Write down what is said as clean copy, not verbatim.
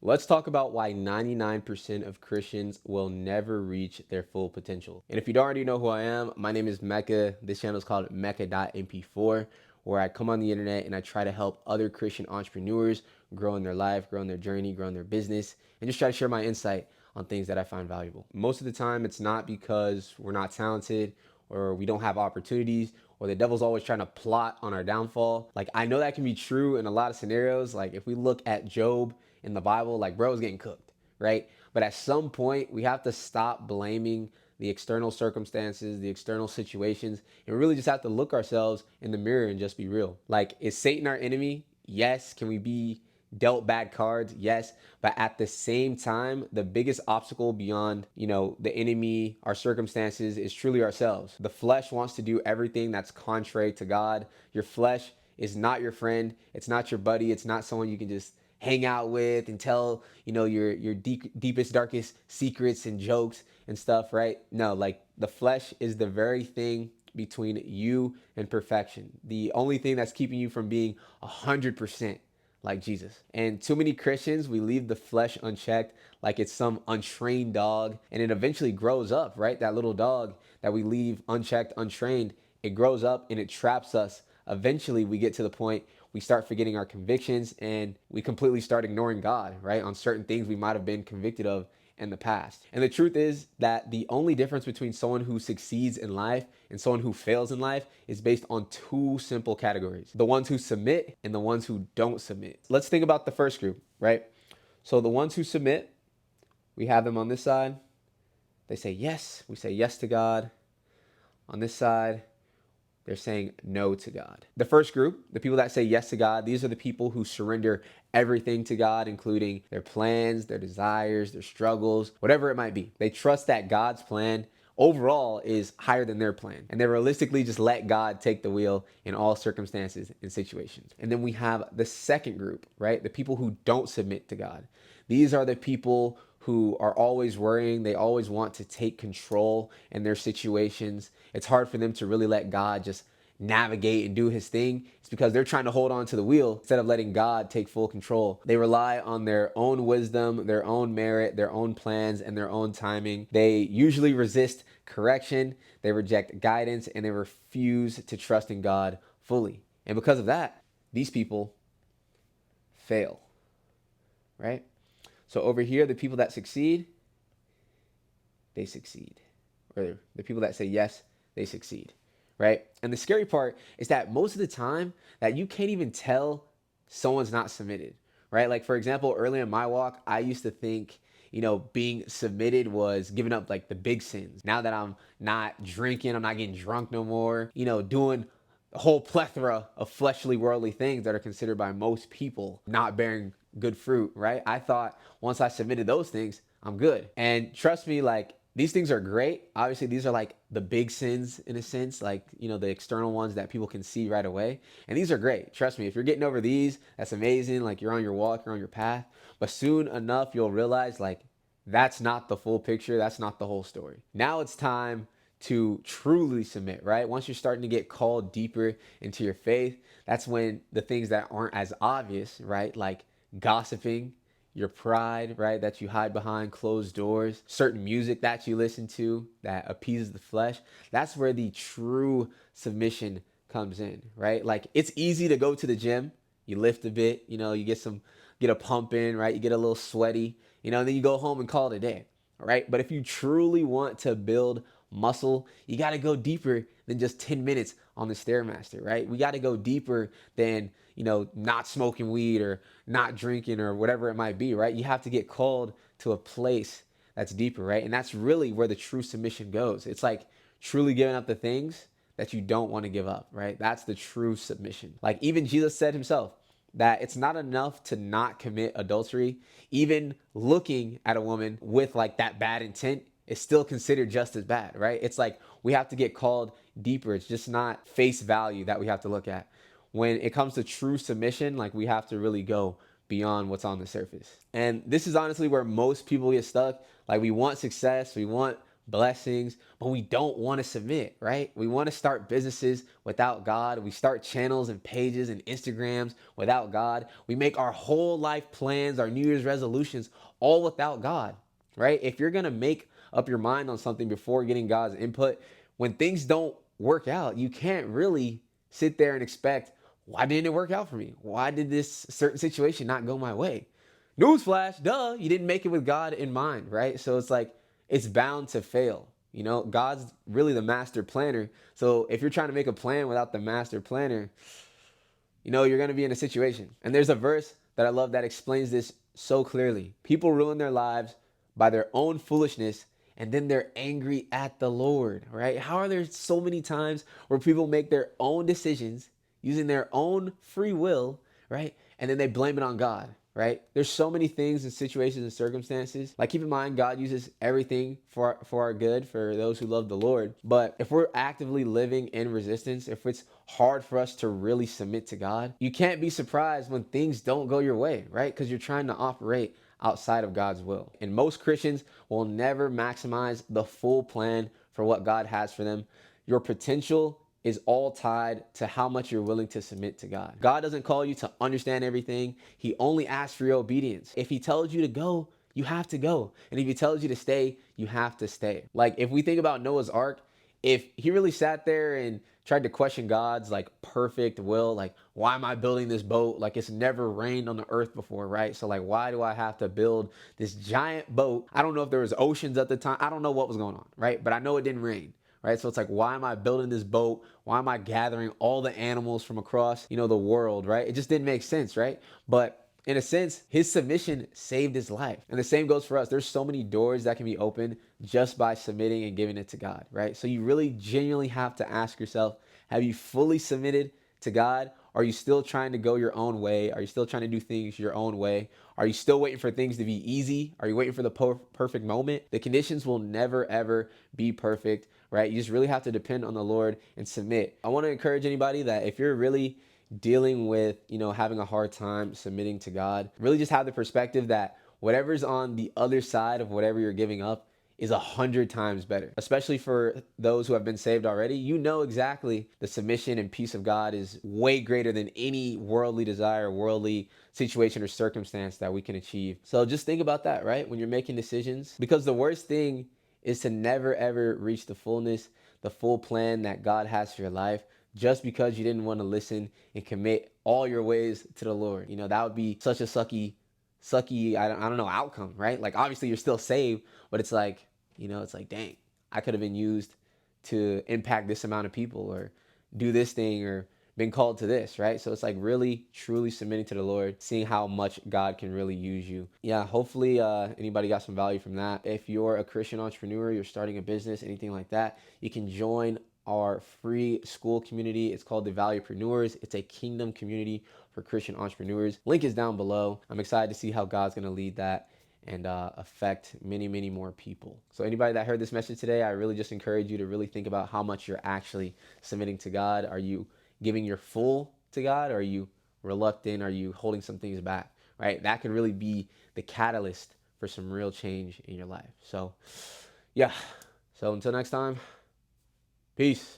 Let's talk about why 99% of Christians will never reach their full potential. And if you don't already know who I am, my name is Mecca. This channel is called Mecca.mp4, where I come on the internet and I try to help other Christian entrepreneurs grow in their life, grow in their journey, grow in their business, and just try to share my insight on things that I find valuable. Most of the time, it's not because we're not talented or we don't have opportunities or the devil's always trying to plot on our downfall. Like, I know that can be true in a lot of scenarios. Like, if we look at Job in the Bible, like, bro was getting cooked, right? But at some point, we have to stop blaming the external circumstances, the external situations, and we really just have to look ourselves in the mirror and just be real. Like, is Satan our enemy? Yes. Can we be dealt bad cards? Yes. But at the same time, the biggest obstacle beyond, the enemy, our circumstances, is truly ourselves. The flesh wants to do everything that's contrary to God. Your flesh is not your friend. It's not your buddy. It's not someone you can just hang out with and tell, your deepest, darkest secrets and jokes and stuff, right? No, like, the flesh is the very thing between you and perfection. The only thing that's keeping you from being 100% like Jesus. And too many Christians, we leave the flesh unchecked like it's some untrained dog, and it eventually grows up, right? That little dog that we leave unchecked, untrained, it grows up and it traps us. Eventually, we get to the point we start forgetting our convictions and we completely start ignoring God, right? On certain things we might have been convicted of in the past. And the truth is that the only difference between someone who succeeds in life and someone who fails in life is based on two simple categories: the ones who submit and the ones who don't submit. Let's think about the first group, right? So the ones who submit, we have them on this side. They say yes. We say yes to God. On this side, they're saying no to God. The first group, the people that say yes to God, these are the people who surrender everything to God, including their plans, their desires, their struggles, whatever it might be. They trust that God's plan overall is higher than their plan. And they realistically just let God take the wheel in all circumstances and situations. And then we have the second group, right? The people who don't submit to God. These are the people who are always worrying. They always want to take control in their situations. It's hard for them to really let God just navigate and do his thing. It's because they're trying to hold on to the wheel instead of letting God take full control. They rely on their own wisdom, their own merit, their own plans, and their own timing. They usually resist correction, they reject guidance, and they refuse to trust in God fully. And because of that, these people fail, right? So over here, the people that succeed, they succeed. Or the people that say yes, they succeed, right? And the scary part is that most of the time that you can't even tell someone's not submitted, right? Like, for example, early in my walk, I used to think, being submitted was giving up like the big sins. Now that I'm not drinking, I'm not getting drunk no more, doing a whole plethora of fleshly, worldly things that are considered by most people not bearing good fruit, right? I thought once I submitted those things, I'm good. And trust me, like, these things are great. Obviously, these are like the big sins in a sense, like, the external ones that people can see right away. And these are great. Trust me, if you're getting over these, that's amazing. Like, you're on your walk, you're on your path. But soon enough, you'll realize, like, that's not the full picture. That's not the whole story. Now it's time to truly submit, right? Once you're starting to get called deeper into your faith, that's when the things that aren't as obvious, right? Like gossiping, your pride, right? That you hide behind closed doors, certain music that you listen to that appeases the flesh. That's where the true submission comes in, right? Like, it's easy to go to the gym, you lift a bit, you get a pump in, right? You get a little sweaty, and then you go home and call it a day, right? But if you truly want to build muscle, you got to go deeper than just 10 minutes on the Stairmaster, right? We got to go deeper than, not smoking weed or not drinking or whatever it might be, right? You have to get called to a place that's deeper, right? And that's really where the true submission goes. It's like truly giving up the things that you don't want to give up, right? That's the true submission. Like, even Jesus said himself that it's not enough to not commit adultery. Even looking at a woman with like that bad intent is still considered just as bad, right? It's like we have to get called deeper. It's just not face value that we have to look at. When it comes to true submission, like, we have to really go beyond what's on the surface. And this is honestly where most people get stuck. Like, we want success, we want blessings, but we don't want to submit, right? We want to start businesses without God. We start channels and pages and Instagrams without God. We make our whole life plans, our New Year's resolutions, all without God, right? If you're going to make up your mind on something before getting God's input, when things don't work out, you can't really sit there and expect, why didn't it work out for me? Why did this certain situation not go my way? Newsflash, duh, you didn't make it with God in mind, right? So it's like, it's bound to fail. You know, God's really the master planner. So if you're trying to make a plan without the master planner, you know, you're going to be in a situation. And there's a verse that I love that explains this so clearly. People ruin their lives by their own foolishness, and then they're angry at the Lord, right? How are there so many times where people make their own decisions using their own free will, right? And then they blame it on God, right? There's so many things and situations and circumstances. Like, keep in mind, God uses everything for our good, for those who love the Lord. But if we're actively living in resistance, if it's hard for us to really submit to God, you can't be surprised when things don't go your way, right? Because you're trying to operate outside of God's will. And most Christians will never maximize the full plan for what God has for them. Your potential is all tied to how much you're willing to submit to God. God doesn't call you to understand everything. He only asks for your obedience. If he tells you to go, you have to go. And if he tells you to stay, you have to stay. Like, if we think about Noah's Ark, if he really sat there and tried to question God's like perfect will, like, why am I building this boat? Like, it's never rained on the earth before, right? So like, why do I have to build this giant boat? I don't know if there was oceans at the time. I don't know what was going on, right? But I know it didn't rain. Right. So it's like, why am I building this boat? Why am I gathering all the animals from across, the world? Right. It just didn't make sense. Right. But in a sense, his submission saved his life. And the same goes for us. There's so many doors that can be opened just by submitting and giving it to God. Right. So you really genuinely have to ask yourself, have you fully submitted to God? Are you still trying to go your own way? Are you still trying to do things your own way? Are you still waiting for things to be easy? Are you waiting for the perfect moment? The conditions will never, ever be perfect, right? You just really have to depend on the Lord and submit. I want to encourage anybody that if you're really dealing with, having a hard time submitting to God, really just have the perspective that whatever's on the other side of whatever you're giving up is 100 times better, especially for those who have been saved already. You know exactly the submission and peace of God is way greater than any worldly desire, worldly situation or circumstance that we can achieve. So just think about that, right? When you're making decisions, because the worst thing is to never ever reach the fullness, the full plan that God has for your life, just because you didn't want to listen and commit all your ways to the Lord. That would be such a sucky, I don't know, outcome, right? Like, obviously you're still saved, but it's like, it's like, dang, I could have been used to impact this amount of people or do this thing or been called to this, right? So it's like really truly submitting to the Lord, seeing how much God can really use you. Yeah, hopefully anybody got some value from that. If you're a Christian entrepreneur, you're starting a business, anything like that, you can join our free school community. It's called the Valuepreneurs. It's a kingdom community for Christian entrepreneurs. Link is down below. I'm excited to see how God's going to lead that and affect many, many more people. So anybody that heard this message today, I really just encourage you to really think about how much you're actually submitting to God. Are you giving your full to God? Or are you reluctant? Are you holding some things back, right? That could really be the catalyst for some real change in your life. So yeah. So until next time, peace.